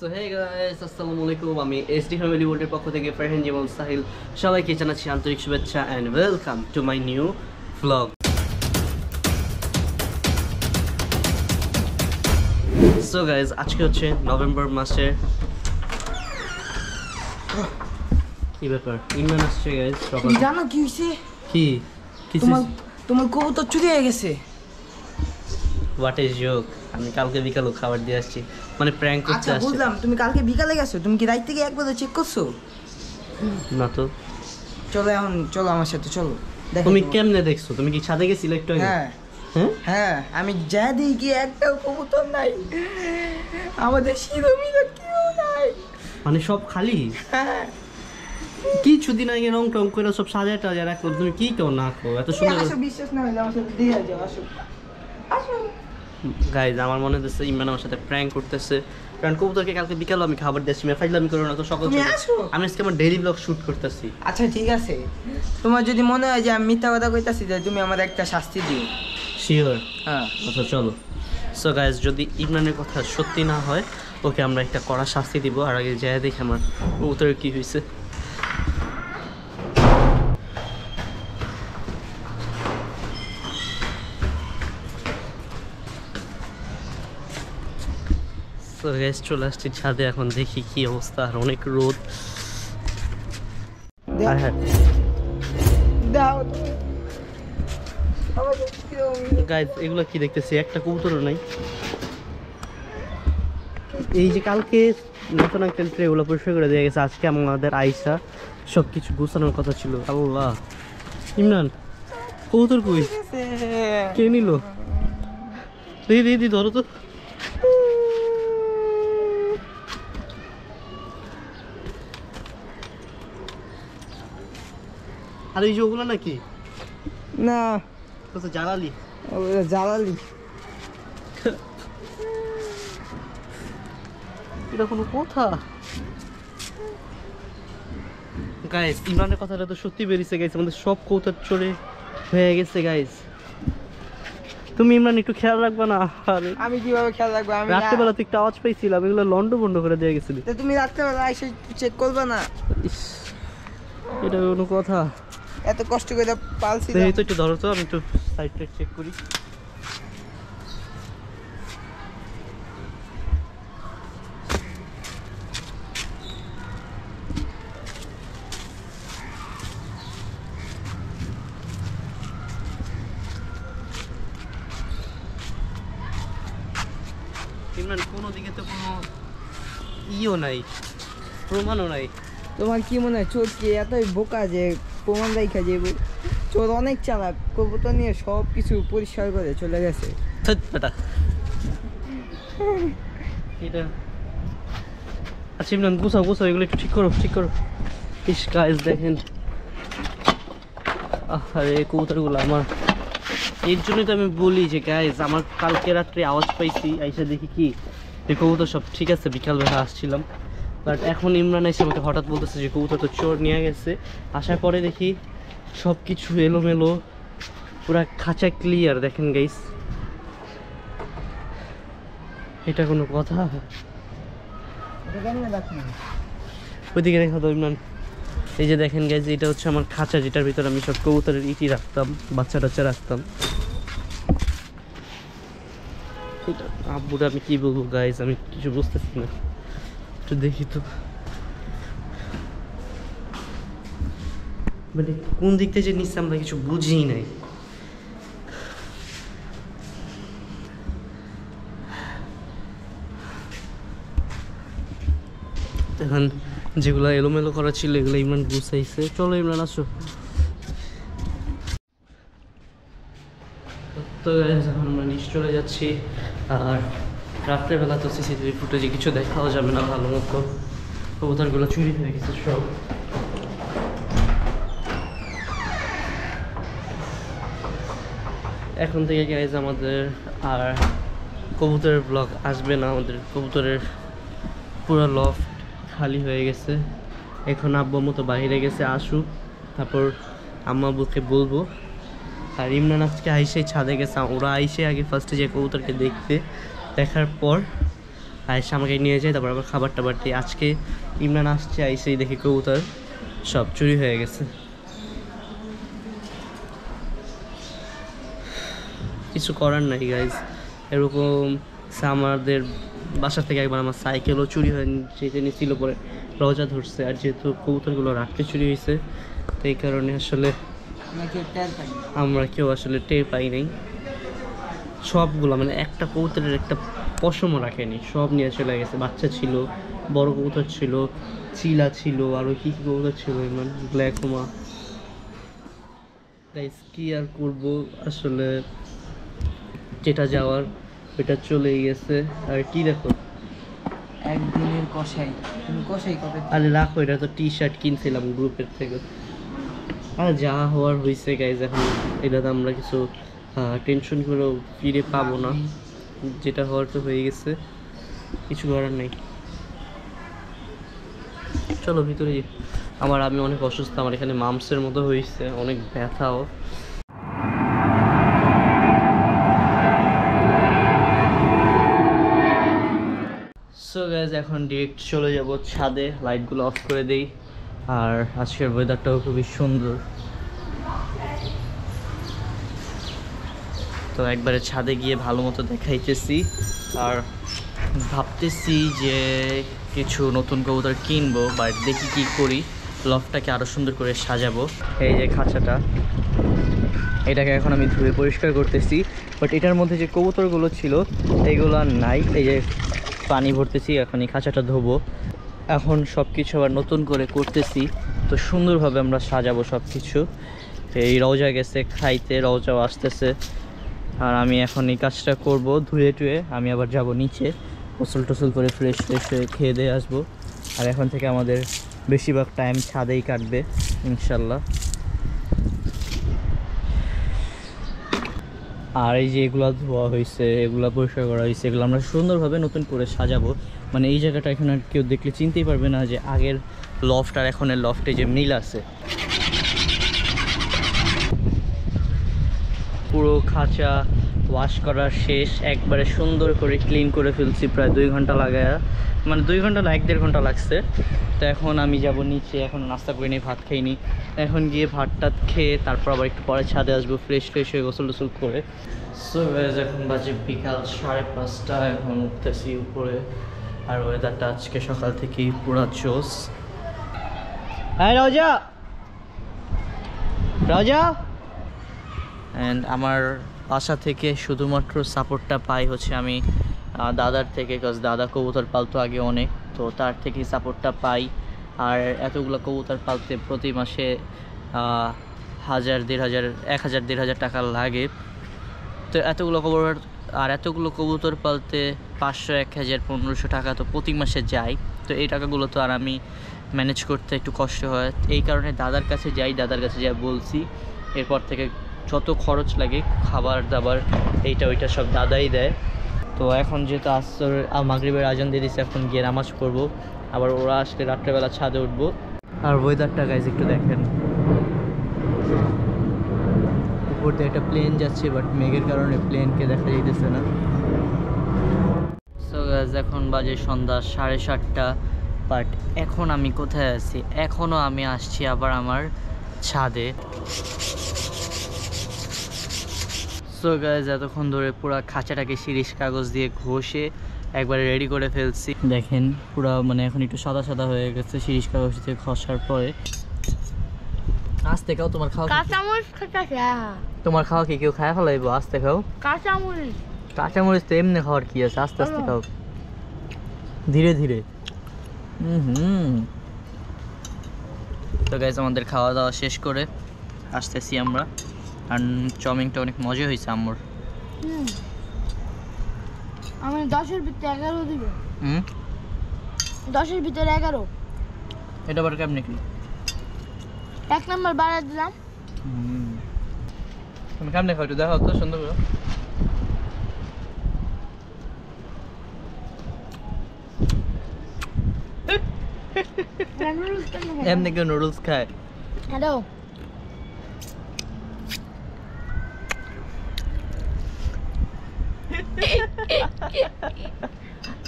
So hey guys, আসসালামু আলাইকুম। আমি এসডি ফ্যামিলি ওয়ার্ল্ডের পক্ষ থেকে ফারহান জীবন সাহিল সবাইকে জানাচ্ছি আন্তরিক শুভেচ্ছা and welcome to my new vlog. So guys, আজকে হচ্ছে নভেম্বর মাসের কি ব্যাপার, ইমরান আসছে গাইস সকাল। জানো কি হইছে? কি তোমার কবুতর চুরি হয়ে গেছে। What is joke? আমি কালকে বিকালে খাবার দিয়ে আসছি, মানে প্র্যাঙ্ক করতে আচ্ছা আসছি। বুঝলাম, তুমি কালকে বিকালে গেছো। তুমি কি রাত থেকে একবার চেক করছো? না তো। চলো এখন, চলো আমার সাথে চলো। তুমি কেমনে দেখছো? তুমি কি ছাদে গেছিলে একটু আগে? হ্যাঁ হ্যাঁ হ্যাঁ, আমি যা দেখি একটাও কবুতর নাই, আমাদের শিরোমিরা কেউ নাই, মানে সব খালি। হ্যাঁ কিছুদিন আগে রং টং করে সব সাজায় টাজা রাখো, তুমি কি কেউ না করো এত সুন্দর। আসো, বিশ্বাস না হলে আমার সাথে দিয়ে যাও, আসো আসো। গাইজ, আমার মনে হচ্ছে ইমরান আমার সাথে প্র্যাঙ্ক করতেছে, কারণ কবুতরকে কালকে বিকালে আমি খাবার দিয়েছি। ফাইজলামি করো না তো সকাল তুমি সকাল। আসো। আমি আজকে আমার ডেইলি ব্লগ শুট করতেছি। আচ্ছা ঠিক আছে, তোমার যদি মনে হয় যে আমি মিথ্যা কথা কইতাছি, যে তুমি আমার একটা শাস্তি দিও। শিওর? হ্যাঁ আচ্ছা চলো। সো গাইজ, যদি ইমরানের কথা সত্যি না হয়, ওকে আমরা একটা কড়া শাস্তি দিব। আর আগে যাই দেখি আমার কবুতরের কি হয়েছে। সো গাইজ, চলে আসছি ছাদে, এখন দেখি কি অবস্থা। আর অনেক রোদ। হ্যাঁ হ্যাঁ দাও গাইজ, এগুলো কি দেখতেছি? একটা কবুতরও নাই। এই যে কালকে নতুন আঙ্কেল ট্রে ওগুলো পরিষ্কার করে দিয়ে গেছে, আজকে আমাদের আইসা সব কিছু গুছানোর কথা ছিল। আল্লাহ, ইমরান কবুতর কই? কে নিল? দিদি দিদি ধরো তো। আর এই যে ওগুলো নাকি? না তো জ্বালালি। জ্বালালি। এটা কোনো কথা? গাইস, ইমরানের কথাটা তো সত্যি বেরিয়েছে গাইস, আমাদের সব কৌতার চড়ে হয়ে গেছে গাইস। তুমি ইমরান একটু খেয়াল রাখবে না? আরে আমি কিভাবে খেয়াল রাখবো? আমি রাত্রেবেলা তো একটা আওয়াজ পাইছিলাম, এগুলো লন্ড বন্ড করে দিয়ে গেছিলি। তো তুমি রাত্রেবেলা এসে চেক করবে না? ইস, এটা কোনো কথা? এত কষ্ট করে পালছি। এই তো একটু ধরো তো, আমি একটু সাইডটা চেক করি। ইমরান, কোনো দিকে তো কোনো ইও নাই, প্রমাণও নাই। তোমার কি মনে হয় চোর কি এতই বোকা যে প্রমাণ রাখা যাবে? চোর অনেক চালাক, কবুতর নিয়ে সব কিছু পরিষ্কার করে চলে গেছে। ধ্যাৎ বেটা। এটা আচ্ছা ইমরান, গুছাও গুছাও, এগুলো একটু ঠিক করো ঠিক করো। ইস গাইস দেখেন, আরে কবুতরগুলো আমার। এর জন্যই তো আমি বলি যে গাইস, আমার কালকে রাত্রে আওয়াজ পাইছি, আইসা দেখি কি যে কবুতর সব ঠিক আছে। বিকালবেলা আসছিলাম, বাট এখন ইমরান এসে আমাকে হঠাৎ বলতেছে যে কবুতর তো চোর নিয়ে গেছে। আসার পরে দেখি সব কিছু এলোমেলো, পুরা খাঁচা ক্লিয়ার। দেখেন গাইস, এটা কোনো কথা? ওইদিকে দেখা তো ইমরান। এই যে দেখেন গাইস, এটা হচ্ছে আমার খাঁচা, যেটার ভিতরে আমি সব কবুতরের ইটি রাখতাম, বাচ্চা টাচ্চা রাখতাম। এটা আব্বুরা, আমি কি বলবো গাইস, আমি কিছু বুঝতেছি না। একটু দেখি তো, মানে কোন দিক থেকে যে নিচ্ছে আমরা কিছু বুঝিই নাই। এখন যেগুলো এলোমেলো করা ছিল এগুলো ইমরান গুছাইছে। চলো ইমরান আসো। তো এখন আমরা নিচ চলে যাচ্ছি। আর রাত্রেবেলা তো সিসিটিভি ফুটেজে কিছু দেখাও যাবে না ভালো মতো, কবুতরগুলো চুরি হয়ে গেছে সব। এখন থেকে গাইজ আমাদের আর কবুতরের ব্লগ আসবে না। আমাদের কবুতরের পুরো লফট খালি হয়ে গেছে। এখন আব্বু মতো বাইরে গেছে, আসুক তারপর আম্মা আব্বুকে বলবো। আর ইমরান আজকে আইসে ছাদে গেছে, ওরা আইসে আগে ফার্স্টে যে কবুতরকে দেখতে, দেখার পর আয়েশা আমাকে নিয়ে যায়, তারপর আবার খাবার টাবার দিই। আজকে ইমরান আসছে, আইসেই দেখি কবুতর সব চুরি হয়ে গেছে। কিছু করার নাই গাইজ, এরকম আমাদের বাসা থেকে একবার আমার সাইকেলও চুরি হয়ে যেতে নিয়েছিল, পরে রোজা ধরছে। আর যেহেতু কবুতরগুলো রাত্রে চুরি হয়েছে, তো এই কারণে আসলে আমরা কেউ আসলে টের পাই নাই। সবগুলো মানে একটা কবুতরের একটা পশমও রাখেনি, সব নিয়ে চলে গেছে। বাচ্চা ছিল, বড় কবুতর ছিল, চিলা ছিল, আরও কী কী কবুতর ছিল, ইমরান ব্ল্যাক হোমা। গাইস কি আর করব, আসলে যেটা যাওয়ার ওইটা চলেই গেছে। আর কি দেখো, একদিনের কষাই, তুমি কষাই কবে? আরে রাখো, এটা তো টি শার্ট কিনছিলাম গ্রুপের থেকে। আর যা হওয়ার হয়েছে গাইজ, এখন এটা তো আমরা কিছু টেনশন করেও ফিরে পাবো না। যেটা হওয়ার তো হয়ে গেছে, কিছু করার নেই। চলো ভিতরে যাই। আমি অনেক অসুস্থ, আমার এখানে মামসের মতো হয়েছে, অনেক ব্যথাও। সো গাইজ এখন ডিরেক্ট চলে যাব ছাদে, লাইটগুলো অফ করে দেই। আর আজকের ওয়েদারটাও খুবই সুন্দর, তো একবারে ছাদে গিয়ে ভালো মতো দেখাইতেছি। আর ভাবতেছি যে কিছু নতুন কবুতর কিনবো, বাট দেখি কি করি, লফটাকে আরও সুন্দর করে সাজাবো। এই যে খাঁচাটা, এটাকে এখন আমি ধুয়ে পরিষ্কার করতেছি, বাট এটার মধ্যে যে কবুতরগুলো ছিল এইগুলো আর নাই। এই যে পানি ভরতেছি, এখন এই খাঁচাটা ধোবো। এখন সব কিছু আবার নতুন করে করতেছি, তো সুন্দরভাবে আমরা সাজাবো সব কিছু। এই রওজা গেছে খাইতে, রওজাও আসতেছে, আর আমি এখন এই কাজটা করব। ধুয়ে টুয়ে আমি আবার যাব নিচে, গোসল টোসল করে ফ্রেশ ফ্রেশ হয়ে খেয়ে দিয়ে আসবো। আর এখন থেকে আমাদের বেশিরভাগ টাইম ছাদেই কাটবে ইনশাল্লাহ। আর এই যে এগুলো ধোয়া হয়েছে, এগুলো পরিষ্কার করা হয়েছে, এগুলো আমরা সুন্দরভাবে নতুন করে সাজাবো। মানে এই জায়গাটা এখন আর কেউ দেখলে চিনতেই পারবে না যে আগের লফট আর এখনের লফটে যে মিল আছে। পুরো খাঁচা ওয়াশ করা শেষ, একবারে সুন্দর করে ক্লিন করে ফেলছি, প্রায় 2 ঘন্টা লাগায়, মানে 2 ঘন্টা না 1-1.5 ঘন্টা লাগছে। তো এখন আমি যাব নিচে, এখন নাস্তা করে নিই, ভাত খাইনি, এখন গিয়ে ভাতটা খেয়ে তারপর আবার একটু পরে ছাদে আসবো ফ্রেশ হয়ে গোসল টোসল করে। সো এখন বাজে বিকাল 5:30, এখন উঠতেছি উপরে। আর ওয়েদারটা আজকে সকাল থেকেই পুরো জোস। হ্যাঁ রাজা, রাজা। অ্যান্ড আমার বাসা থেকে শুধুমাত্র সাপোর্টটা পাই হচ্ছে আমি দাদার থেকে, বিকজ দাদা কবুতর পালতো আগে অনেক, তো তার থেকেই সাপোর্টটা পাই। আর এতগুলো কবুতর পালতে প্রতি মাসে 1,000-1,500 টাকা লাগে। তো এতগুলো কবুতর পালতে 500, 1,000, 1,500 টাকা তো প্রতি মাসে যায়। তো এই টাকাগুলো তো আর আমি ম্যানেজ করতে একটু কষ্ট হয়, এই কারণে দাদার কাছে যাই। দাদার কাছে যা বলছি, এরপর থেকে যত খরচ লাগে খাবার দাবার এইটা ওইটা সব দাদাই দেয়। তো এখন যেহেতু আসর মাগরিবের আজান দিয়ে দিচ্ছে, এখন গিয়ে নামাজ পড়বো, আবার ওরা আসলে রাত্রেবেলা ছাদে উঠবো। আর ওয়েদারটা গাইজ একটু দেখেন, উপর দিয়ে একটা প্লেন যাচ্ছে, বাট মেঘের কারণে প্লেনকে দেখা যাইতেছে না। সো গাইজ এখন বাজে সন্ধ্যা 7:30, বাট এখন আমি কোথায় আছি? এখনও আমি আসছি আবার আমার ছাদে। সো গাইজ এতক্ষণ ধরে পুরো খাঁচাটাকে শিরিষ কাগজ দিয়ে ঘষে একবারে রেডি করে ফেলছি। দেখেন পুরো মানে এখন একটু সাদা সাদা হয়ে গেছে শিরিষ কাগজ দিয়ে ঘষার পরে। আস্তে খাও, তোমার খাওয়া তোমার খাওয়া কি কেউ খায় ফেলাইবো? আস্তে খাও। কাঁচামরিচ তো এমনি খাওয়ার কি আছে, আস্তে আস্তে খাও, ধীরে ধীরে। তো গাইজ আমাদের খাওয়া দাওয়া শেষ করে আসতেছি আমরা। আর চাউমিনটা অনেক মজা হয়েছে আম্মুর। আমি 10-এর ভিতরে 11 দিব। 10-এর ভিতরে 11। এটা আবার কেমনে কি? 1 নাম্বার বাড়ায় দিলাম। তুমি কেমনে খাও একটু দেখাও তো সুন্দর করে। এমনি কেউ নুডলস খায়? হ্যালো,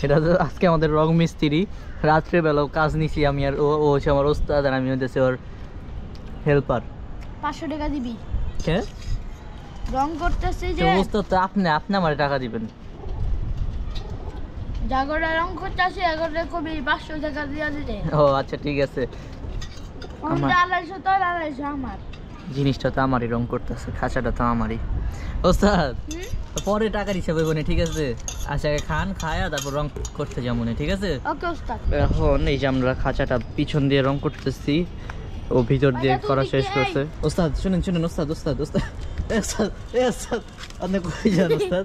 এটা তো আজকে আমাদের রং মিস্ত্রি, রাত্রেবেলাও কাজ নিছি আমি, আর ও হচ্ছে আমার ওস্তাদ, আর আমি হইতেছি ওর হেল্পার। 500 টাকা দিবি। কে রং করতেছে যে ওস্তাদ তো আপনি আমার টাকা দিবেন। জাগরে রং করতেছে এগরে কবি 500 টাকা দিয়া দিতে। ও আচ্ছা ঠিক আছে, আমার 250 তো 250 আমার। জিনিসটা তো আমারই, রং করতেছে, খাঁচাটা তো আমারই। ওস্তাদ পরে টাকার হিসাবে বনে, ঠিক আছে? আচ্ছা খান, খায়া তারপর রং করতে যাবো না, ঠিক আছে? ওকে ওস্তাদ। এখন এই যে আমরা খাঁচাটা পিছন দিয়ে রং করতেছি, ও ভিতর দিয়ে করা শেষ করছে। ওস্তাদ শুনেন শুনেন, ওস্তাদ ওস্তাদ ওস্তাদ ওস্তাদ আপনি কই যান ওস্তাদ?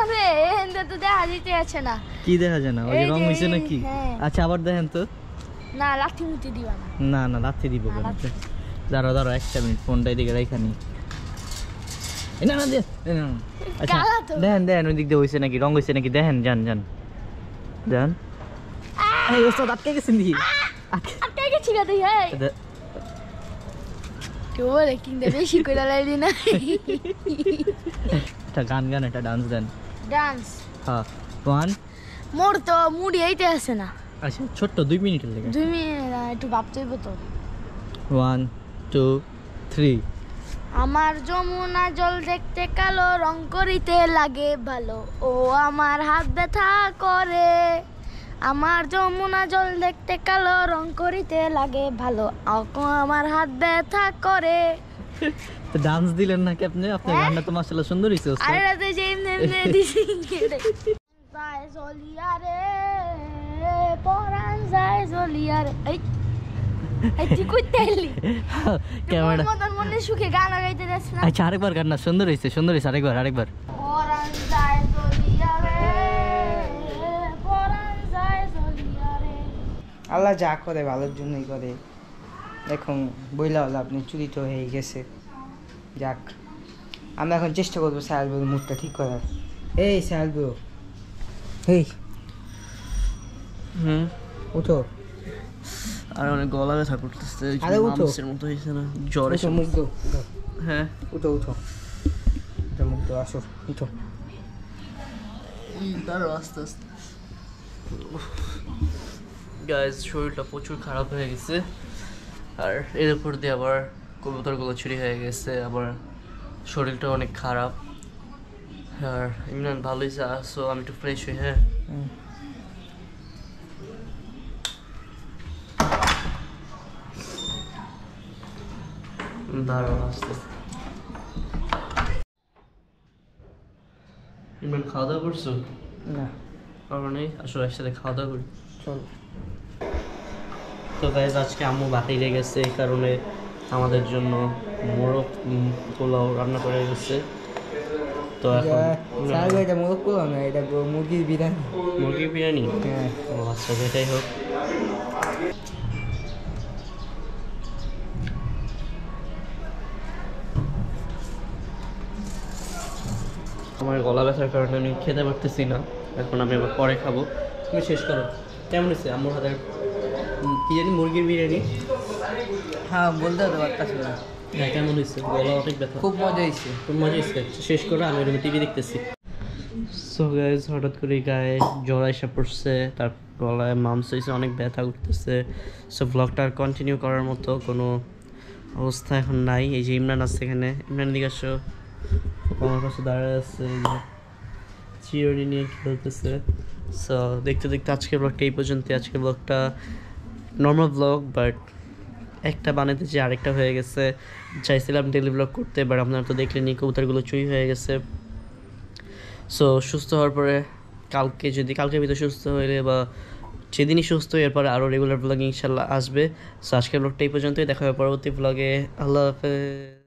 আরে এন্ড তো দেখা দিতে আছে না। কি দেখা যায় না? ওই যে এই রং যে, হইছে নাকি? হ্যাঁ। আচ্ছা আবার দেখেন তো। না লাঠি মুতি দিবা না। না লাথি দিব না, কেন? লাথি। দাঁড়াও একটা মিনিট, ফোনটা এদিকে রাইখা নি। না না না। আচ্ছা কালা তো। দেখেন ওই দিক দিয়ে হইছে নাকি, রং হইছে নাকি দেখেন, যান এই ওস্তাদ আটকে গেছেন দিই। আটকে গেছি গা তুই হ্যাঁ। কেউ বলে কিনতে বেশি করে লাইলি না। একটা গান একটা ডান্স দেন। ডান্স হ্যাঁ 1 মোর তো মুডি এইতে আছে না। আচ্ছা ছোট্ট 2 মিনিটের লেগে। 2 মিনিট একটু ভাবতে হইব তো। 1 2 3 আমার যমুনা জল দেখতে কালো, রং করিতে লাগে ভালো, ও আমার হাত ব্যথা করে। আমার যমুনা জল দেখতে কালো, রং করিতে লাগে ভালো, আমার হাত ব্যথা করে। তো ডান্স দিলেন নাকি আপনি? আপনার গানটা তো মাশাআল্লাহ সুন্দর হইছে ওস্তাদ। আরে রাতে যে এমনি দিছি যায় জলিয়া রে, পরান যায় জলিয়া রে। এই তুই কইতে এলি ক্যামেরা। মতন মনে সুখে গান গাইতে যাস না। আচ্ছা আরেকবার গান না, সুন্দর হইছে আরেকবার। পরান যায় জলিয়া রে, পরান যায় জলিয়া রে। আল্লাহ যা করে ভালোর জন্যই করে। এখন বইলা হলো আপনি চুরি তো হয়ে গেছে, যাক আমরা এখন চেষ্টা করবো সাহেল ব্রোর মুডটা ঠিক করার। এই সাহেল ব্রো, এই উঠো। আর অনেক গলা ব্যথা করতেছে, আরে উঠো। মামসের মতো হয়েছে না, জ্বর এসে। মুখ দো, হ্যাঁ উঠো মুখ দো, আসো উঠো। তারও আস্তে আস্তে গাইজ শরীরটা প্রচুর খারাপ হয়ে গেছে, আর এর উপর দিয়ে আবার কবুতরগুলো চুরি হয়ে গেছে, আবার শরীরটা অনেক খারাপ। আর ইমরান ভালোই আসো, আমি একটু ফ্রেশ হই। হ্যাঁ দাঁড়াও আস্তে। ইমরান খাওয়া দাওয়া করছো? না কারণ নেই, আসলে একসাথে খাওয়া দাওয়া করি। চলো। তো গাইজ আজকে আম্মু বাতিলে গেছে, এই কারণে আমাদের জন্য মোরগ পোলাও রান্না করে গেছে। তো এখন সাহেল ভাই এটা মোরগ পোলাও না, এটা মুরগির বিরিয়ানি। মুরগির বিরিয়ানি। হ্যাঁ ও আচ্ছা, যেটাই হোক। আমার গলা ব্যথার কারণে আমি খেতে পারতেছি না, এখন আমি আবার পরে খাবো। তুমি শেষ করো। কেমন হয়েছে আম্মুর হাতের কি জানি মুরগির বিরিয়ানি? হ্যাঁ বলতে হতে পারতাছি না। হ্যাঁ কেমন হয়েছে? গলা অনেক ব্যথা। খুব মজা হয়েছে। খুব মজা হয়েছে। শেষ করো, আমি রুমে টিভি দেখতেছি। সো গাইজ হঠাৎ করে গায়ে জ্বর এসে পড়ছে, তার গলায় মামস হয়েছে, অনেক ব্যথা উঠতেছে। সো ব্লগটা আর কন্টিনিউ করার মতো কোনো অবস্থা এখন নাই। এই যে ইমরান আছে এখানে, ইমরান দিকে আসো, আমার পাশে দাঁড়ায় আছে, চিরুনি নিয়ে খেলতেছে। সো দেখতে দেখতে আজকের ব্লগটা এই পর্যন্ত। আজকের ব্লগটা নর্মাল ব্লগ, বাট একটা বানাতে যে আরেকটা হয়ে গেছে। চাইছিলাম ডেলি ব্লগ করতে, বাট আপনারা তো দেখলেনি কবুতরগুলো চুরি হয়ে গেছে। সো সুস্থ হওয়ার পরে কালকে ভিতরে সুস্থ হইলে বা যেদিনই সুস্থ হয়ে এরপরে আরও রেগুলার ব্লগ ইনশাল্লাহ আসবে। সো আজকের ব্লগটা এই পর্যন্তই, দেখা হবে পরবর্তী ব্লগে। আল্লাহ হাফেজ।